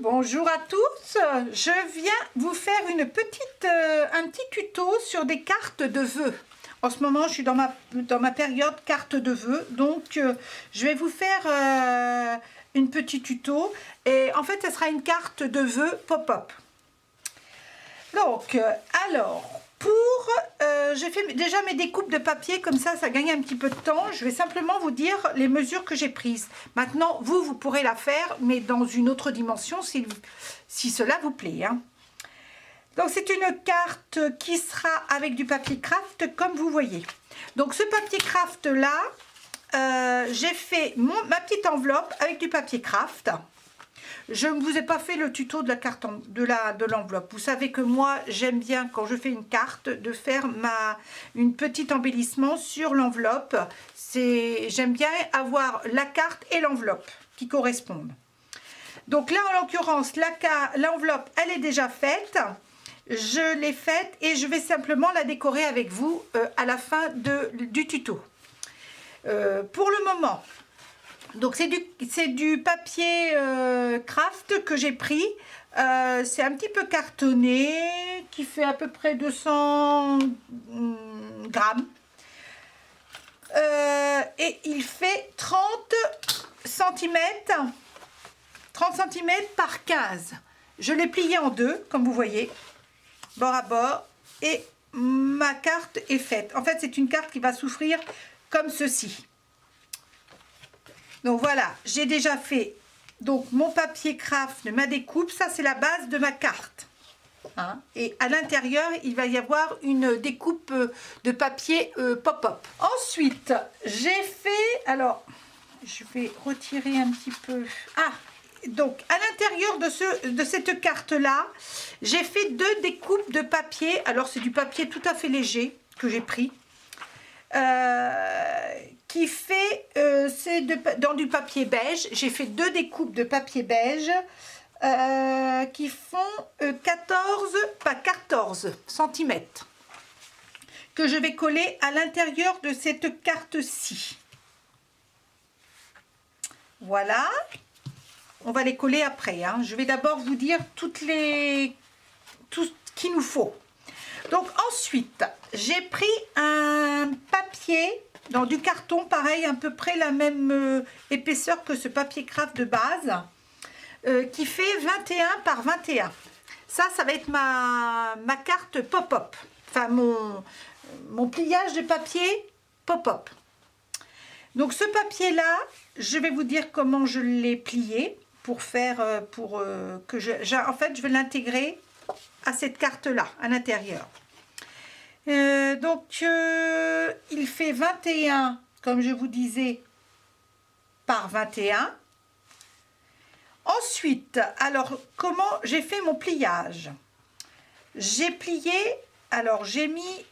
bonjour à tous. Je viens vous faire un petit tuto sur des cartes de vœux. En ce moment, je suis dans ma période carte de vœux, donc je vais vous faire une petite tuto. Et en fait, ce sera une carte de vœux pop-up. Donc, j'ai fait déjà mes découpes de papier, comme ça gagne un petit peu de temps. Je vais simplement vous dire les mesures que j'ai prises. Maintenant, vous pourrez la faire, mais dans une autre dimension, si cela vous plaît. Hein. Donc, c'est une carte qui sera avec du papier craft, comme vous voyez. Donc, ce papier craft-là, j'ai fait ma petite enveloppe avec du papier craft. Je ne vous ai pas fait le tuto de la carte de l'enveloppe. Vous savez que moi, j'aime bien, quand je fais une carte, de faire une petite embellissement sur l'enveloppe. J'aime bien avoir la carte et l'enveloppe qui correspondent. Donc là, en l'occurrence, l'enveloppe, elle est déjà faite. Je l'ai faite et je vais simplement la décorer avec vous à la fin du tuto. Pour le moment... Donc c'est du papier craft que j'ai pris, c'est un petit peu cartonné, qui fait à peu près 200 grammes. Et il fait 30 cm par 15. Je l'ai plié en deux, comme vous voyez, bord à bord, et ma carte est faite. En fait, c'est une carte qui va souffrir comme ceci. Donc voilà, j'ai déjà fait donc mon papier craft de ma découpe. Ça, c'est la base de ma carte. Hein, et à l'intérieur, il va y avoir une découpe de papier pop-up. Ensuite, j'ai fait... Alors, je vais retirer un petit peu... Ah, donc à l'intérieur de cette carte-là, j'ai fait deux découpes de papier. Alors, c'est du papier tout à fait léger que j'ai pris. Qui fait dans du papier beige. J'ai fait deux découpes de papier beige qui font 14 cm que je vais coller à l'intérieur de cette carte-ci. Voilà, on va les coller après. Hein. Je vais d'abord vous dire tout ce qu'il nous faut. Donc ensuite, j'ai pris un papier dans du carton, pareil, à peu près la même épaisseur que ce papier craft de base, qui fait 21 par 21. Ça va être ma carte pop-up, enfin mon pliage de papier pop-up. Donc ce papier-là, je vais vous dire comment je l'ai plié en fait, je vais l'intégrer à cette carte-là, à l'intérieur. Donc, il fait 21, comme je vous disais, par 21. Ensuite, alors, comment j'ai fait mon pliage? J'ai plié, alors j'ai mis,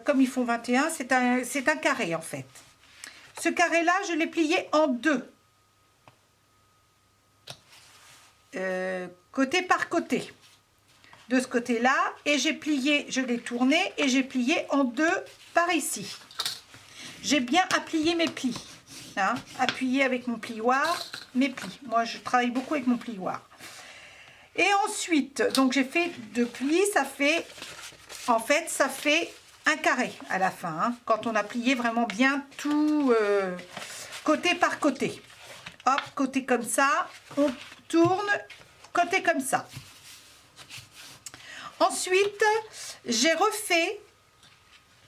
comme ils font 21, c'est un carré en fait. Ce carré-là, je l'ai plié en deux. Côté par côté. De ce côté-là, et j'ai plié, je l'ai tourné et j'ai plié en deux par ici. J'ai bien applié mes plis, hein, appuyé avec mon plioir mes plis. Moi, je travaille beaucoup avec mon plioir. Et ensuite, donc j'ai fait deux plis, ça fait un carré à la fin, hein, quand on a plié vraiment bien tout côté par côté. Hop, côté comme ça, on tourne, côté comme ça. Ensuite, j'ai refait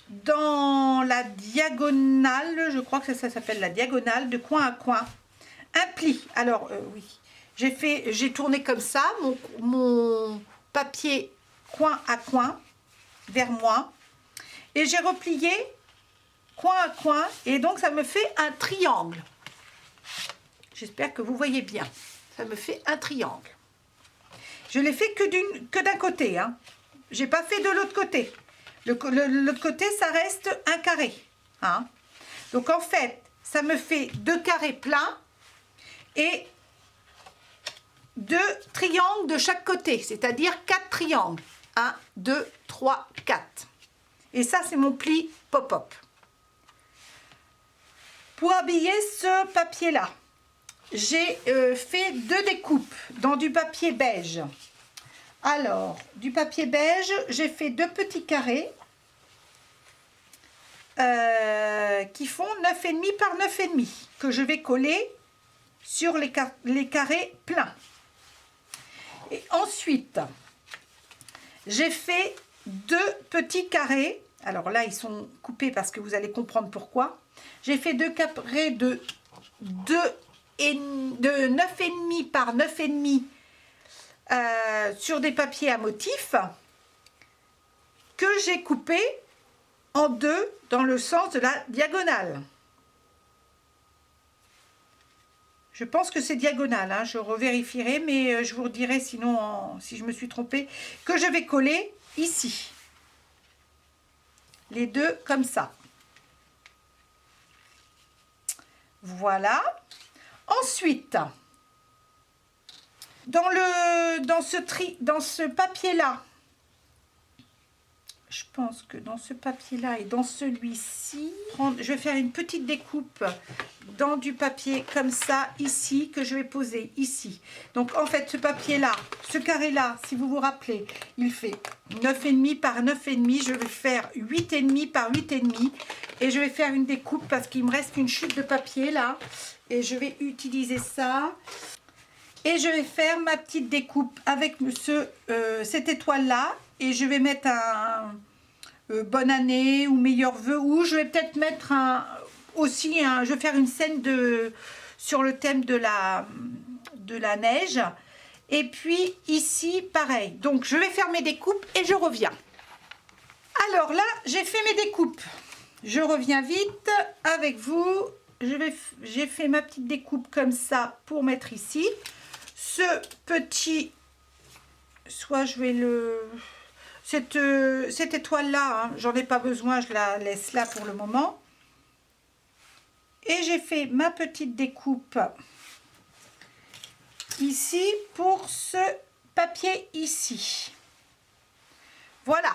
dans la diagonale, je crois que ça s'appelle la diagonale, de coin à coin, un pli. Alors, oui, j'ai tourné comme ça, mon papier coin à coin, vers moi, et j'ai replié coin à coin, et donc ça me fait un triangle. J'espère que vous voyez bien, ça me fait un triangle. Je l'ai fait que d'un côté, hein. J'ai pas fait de l'autre côté. L'autre côté, ça reste un carré. Hein. Donc en fait, ça me fait deux carrés pleins et deux triangles de chaque côté, c'est-à-dire 4 triangles. 1, 2, 3, 4. Et ça, c'est mon pli pop-up. Pour habiller ce papier-là, j'ai fait 2 découpes dans du papier beige. Alors, du papier beige, j'ai fait 2 petits carrés qui font 9,5 par 9,5 que je vais coller sur les carrés pleins. Et ensuite, j'ai fait 2 petits carrés. Alors là, ils sont coupés parce que vous allez comprendre pourquoi. J'ai fait 2 carrés de 9,5 par 9,5 sur des papiers à motifs que j'ai coupés en 2 dans le sens de la diagonale. Je pense que c'est diagonal, hein, je revérifierai, mais je vous redirai sinon si je me suis trompée, que je vais coller ici. Les 2 comme ça. Voilà. Ensuite, dans ce papier-là, je pense que dans ce papier-là et dans celui-ci, je vais faire une petite découpe dans du papier comme ça, ici, que je vais poser ici. Donc, en fait, ce papier-là, ce carré-là, si vous vous rappelez, il fait 9,5 par 9,5. Je vais faire 8,5 par 8,5. Et je vais faire une découpe parce qu'il me reste une chute de papier, là. Et je vais utiliser ça. Et je vais faire ma petite découpe avec cette étoile-là. Et je vais mettre un bonne année ou meilleurs vœux. Ou je vais peut-être mettre je vais faire une scène sur le thème de la neige. Et puis ici, pareil. Donc, je vais faire mes découpes et je reviens. Alors là, j'ai fait mes découpes. Je reviens vite avec vous. J'ai fait ma petite découpe comme ça pour mettre ici. Ce petit, soit je vais cette étoile là, hein, j'en ai pas besoin, je la laisse là pour le moment. Et j'ai fait ma petite découpe ici pour ce papier ici. Voilà,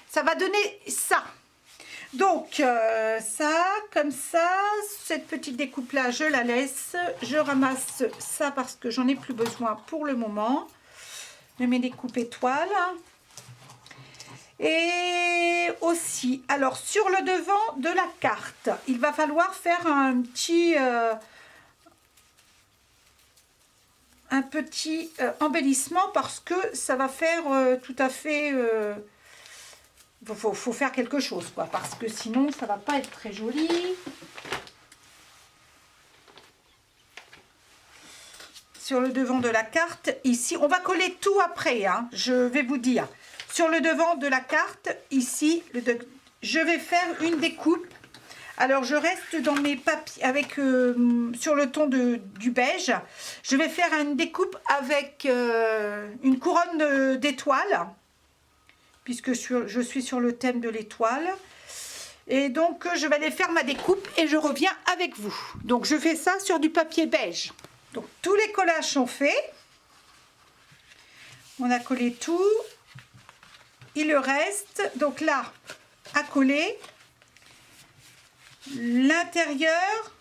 ça va donner ça. Donc ça, comme ça, cette petite découpe là, je la laisse. Je ramasse ça parce que j'en ai plus besoin pour le moment. Je mets des découpes étoiles. Et aussi, alors sur le devant de la carte, il va falloir faire un petit embellissement parce que ça va faire tout à fait... faut faire quelque chose, quoi, parce que sinon ça va pas être très joli. Sur le devant de la carte, ici, on va coller tout après, hein, je vais vous dire. Sur le devant de la carte, ici, je vais faire une découpe. Alors, je reste dans mes papiers avec sur le ton du beige. Je vais faire une découpe avec une couronne d'étoiles, puisque je suis sur le thème de l'étoile. Et donc, je vais aller faire ma découpe et je reviens avec vous. Donc, je fais ça sur du papier beige. Donc, tous les collages sont faits. On a collé tout. Il reste, donc là, à coller l'intérieur,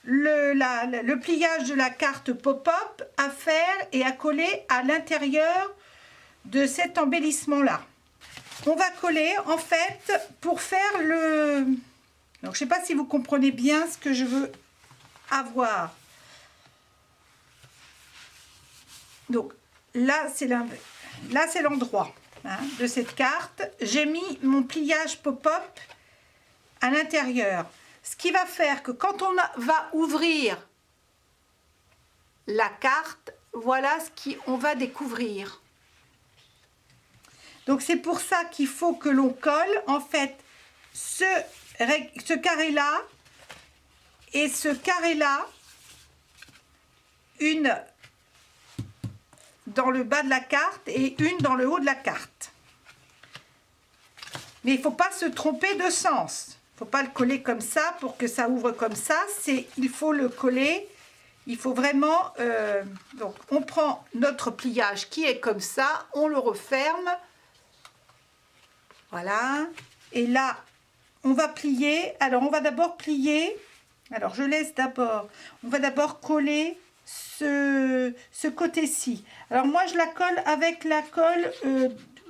le pliage de la carte pop-up à faire et à coller à l'intérieur de cet embellissement-là. On va coller, en fait, pour faire le... Donc, je ne sais pas si vous comprenez bien ce que je veux avoir. Donc, là, c'est l'endroit, hein, de cette carte. J'ai mis mon pliage pop-up à l'intérieur. Ce qui va faire que quand on va ouvrir la carte, voilà ce qu'on va découvrir. Donc, c'est pour ça qu'il faut que l'on colle, en fait, ce carré-là et ce carré-là, une dans le bas de la carte et une dans le haut de la carte. Mais il ne faut pas se tromper de sens. Il ne faut pas le coller comme ça pour que ça ouvre comme ça. Il faut le coller. Il faut vraiment... donc, on prend notre pliage qui est comme ça. On le referme. Voilà. Et là, on va plier. Alors, on va d'abord plier Alors, je laisse d'abord, on va d'abord coller ce côté-ci. Alors, moi, je la colle avec la colle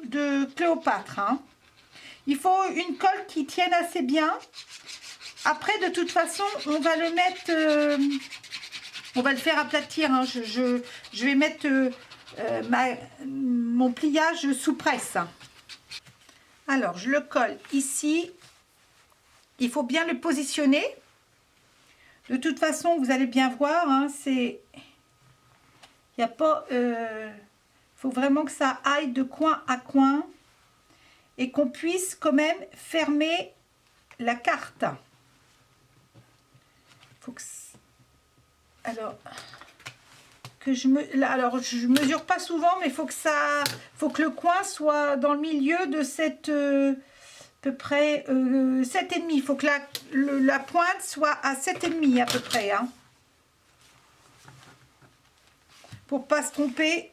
de Cléopâtre, hein. Il faut une colle qui tienne assez bien. Après, de toute façon, on va le mettre, on va le faire aplatir, hein. Je vais mettre mon pliage sous presse. Alors, je le colle ici. Il faut bien le positionner. De toute façon, vous allez bien voir, hein, il n'y a pas... faut vraiment que ça aille de coin à coin et qu'on puisse quand même fermer la carte. Faut que... Alors, je mesure pas souvent, mais faut que le coin soit dans le milieu de cette... à peu près 7,5. Il faut que la pointe soit à 7,5 à peu près, hein, pour pas se tromper.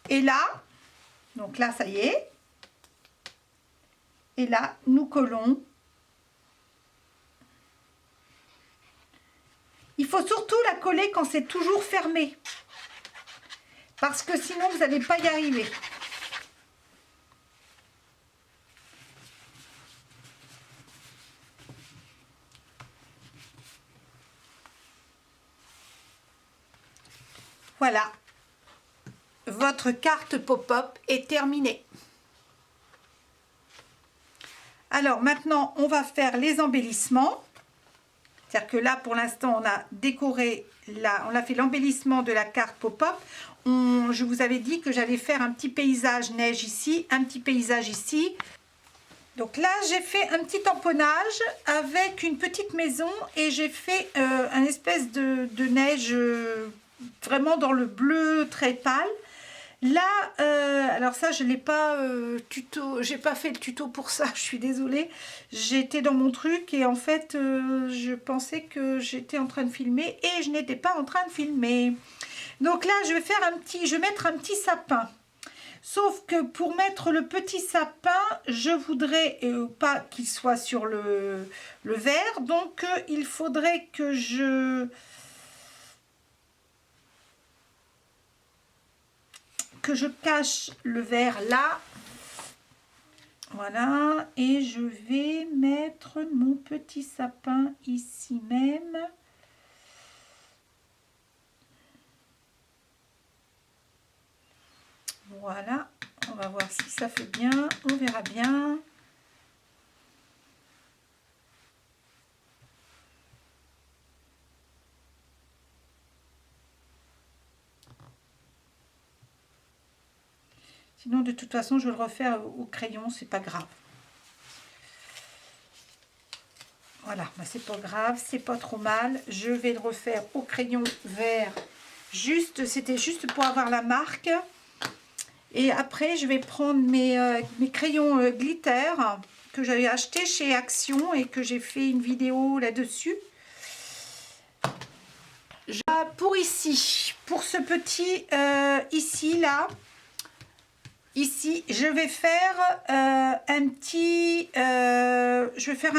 Et là, donc là ça y est, et là nous collons. Il faut surtout la coller quand c'est toujours fermé, parce que sinon vous n'allez pas y arriver. Voilà, votre carte pop-up est terminée. Alors maintenant, on va faire les embellissements. C'est-à-dire que là, pour l'instant, on a décoré, on a fait l'embellissement de la carte pop-up. Je vous avais dit que j'allais faire un petit paysage neige ici, un petit paysage ici. Donc là, j'ai fait un petit tamponnage avec une petite maison et j'ai fait un espèce de neige vraiment dans le bleu très pâle. Là, alors ça, je l'ai pas j'ai pas fait le tuto pour ça, je suis désolée. J'étais dans mon truc et en fait, je pensais que j'étais en train de filmer et je n'étais pas en train de filmer. Donc là, je vais mettre un petit sapin. Sauf que pour mettre le petit sapin, je voudrais pas qu'il soit sur le verre. Donc, il faudrait que je cache le verre là. Voilà. Et je vais mettre mon petit sapin ici même. Voilà, on va voir si ça fait bien, on verra bien. Sinon, de toute façon, je vais le refaire au crayon, c'est pas grave. Voilà, bah, c'est pas grave, c'est pas trop mal. Je vais le refaire au crayon vert. C'était juste pour avoir la marque. Et après, je vais prendre mes crayons glitter que j'avais acheté chez Action et que j'ai fait une vidéo là-dessus. Pour ici, pour ce petit ici, là, ici, je vais faire un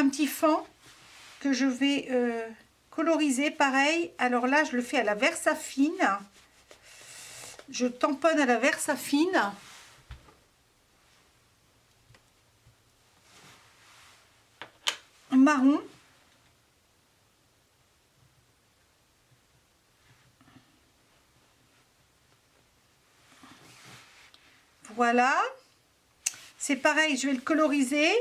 petit fond que je vais coloriser pareil. Alors là, je le fais à la Versafine. Je tamponne à la Versafine. Marron. Voilà. C'est pareil, je vais le coloriser.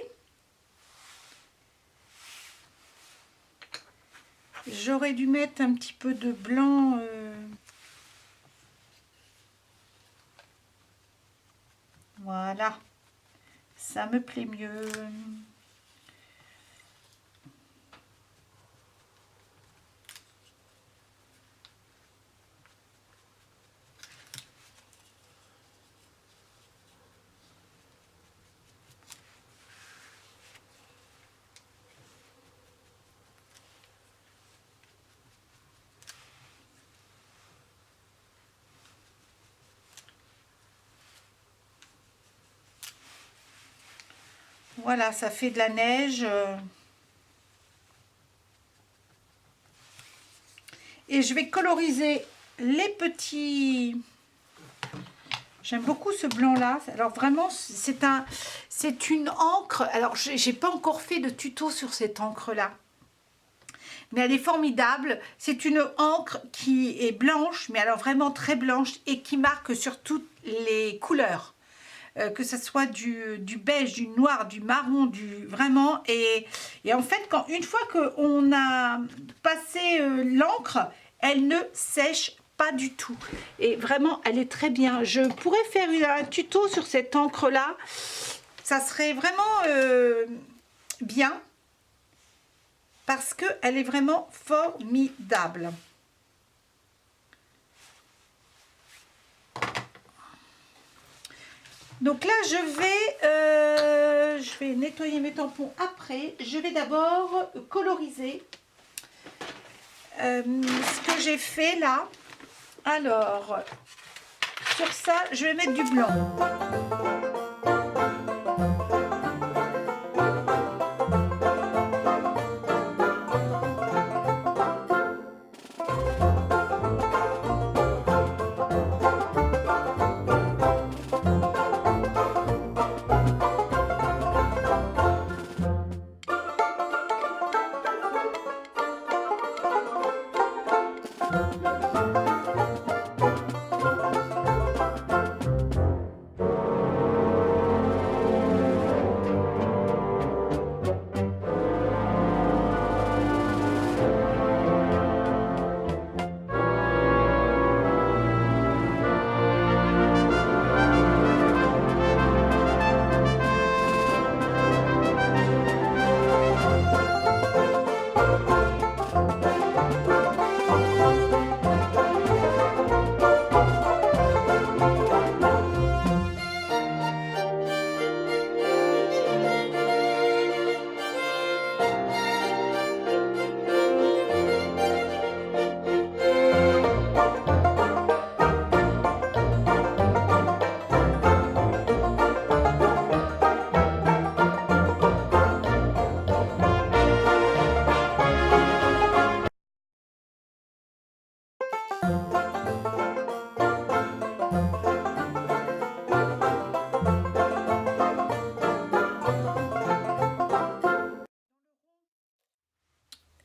J'aurais dû mettre un petit peu de blanc. Voilà. Ça me plaît mieux. Voilà, ça fait de la neige. et je vais coloriser les petits... J'aime beaucoup ce blanc-là. Alors vraiment, c'est une encre. Alors, j'ai pas encore fait de tuto sur cette encre-là. Mais elle est formidable. C'est une encre qui est blanche, mais alors vraiment très blanche et qui marque sur toutes les couleurs. Que ce soit du beige, du noir, du marron, vraiment. Et en fait, une fois qu'on a passé l'encre, elle ne sèche pas du tout. Et vraiment, elle est très bien. Je pourrais faire un tuto sur cette encre-là. Ça serait vraiment bien. Parce qu'elle est vraiment formidable. Donc là, je vais nettoyer mes tampons après. Je vais d'abord coloriser ce que j'ai fait là. Alors, sur ça, je vais mettre du blanc.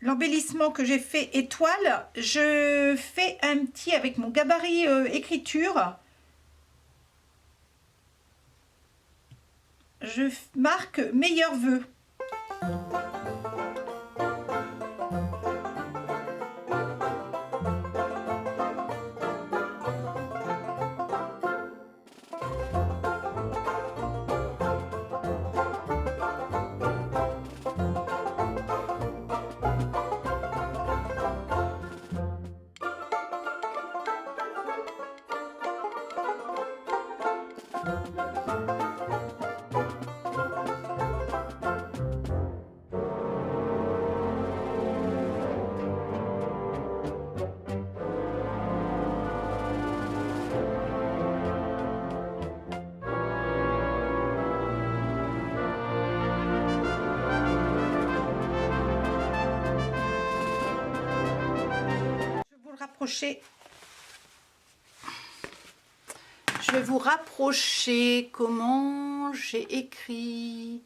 L'embellissement que j'ai fait étoile, je fais un petit avec mon gabarit écriture. Je marque meilleurs vœux. Je vais vous rapprocher comment j'ai écrit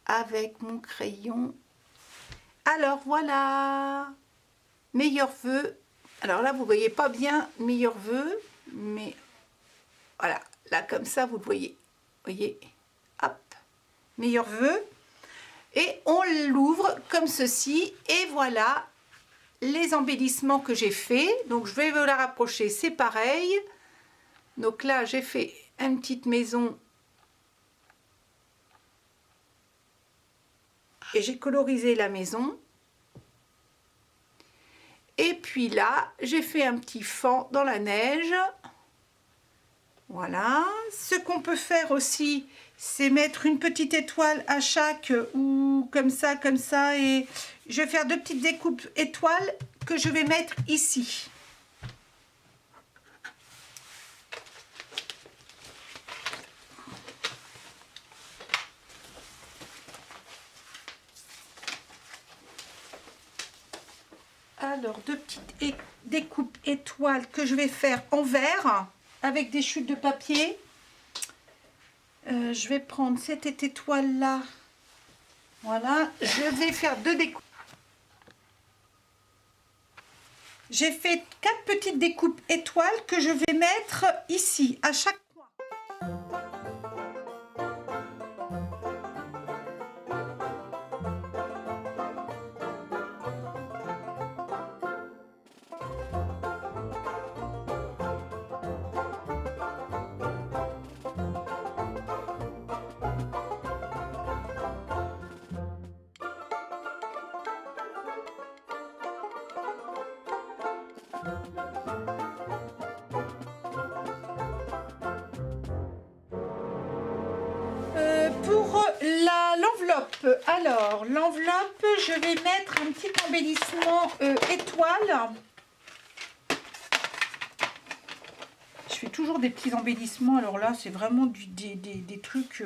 avec mon crayon. Alors voilà, meilleurs vœux. Alors là, vous voyez pas bien meilleurs vœux, mais voilà, là comme ça, vous le voyez. Voyez, hop, meilleurs vœux. Et on l'ouvre comme ceci, et voilà les embellissements que j'ai fait. Donc je vais vous la rapprocher, c'est pareil. Donc là j'ai fait une petite maison et j'ai colorisé la maison. Et puis là j'ai fait un petit fond dans la neige. Voilà. Ce qu'on peut faire aussi, c'est mettre une petite étoile à chaque, ou comme ça, et je vais faire deux petites découpes étoiles que je vais mettre ici. Alors, deux petites découpes étoiles que je vais faire en vert avec des chutes de papier. Je vais prendre cette étoile là. Voilà, je vais faire deux découpes. J'ai fait 4 petites découpes étoiles que je vais mettre ici, à chaque coin. Pour l'enveloppe, alors l'enveloppe, je vais mettre un petit embellissement étoile. Je fais toujours des petits embellissements, alors là c'est vraiment des trucs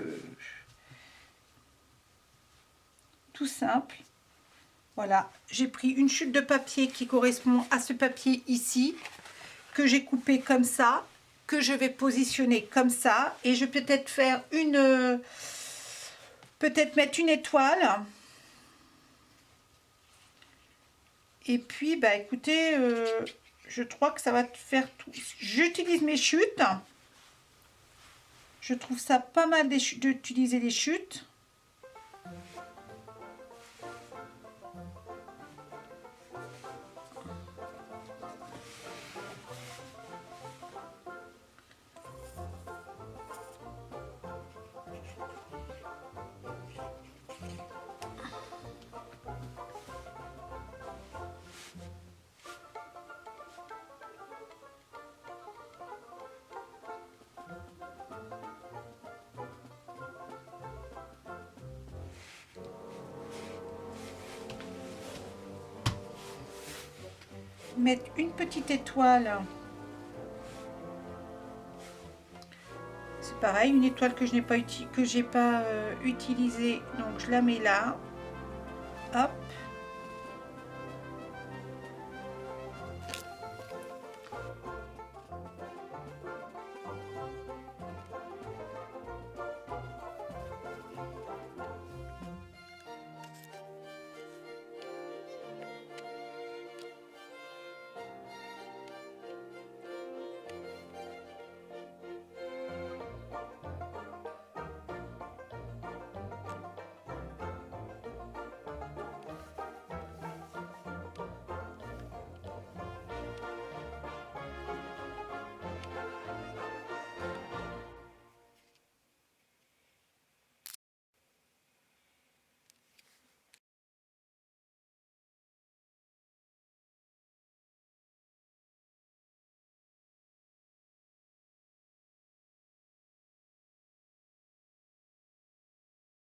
tout simples. Voilà, j'ai pris une chute de papier qui correspond à ce papier ici, que j'ai coupé comme ça, que je vais positionner comme ça, et je vais peut-être faire peut-être mettre une étoile. Et puis, bah écoutez, je crois que ça va faire tout. J'utilise mes chutes. Je trouve ça pas mal d'utiliser les chutes. Mettre une petite étoile. C'est pareil, une étoile que je n'ai pas utilisée, donc je la mets là.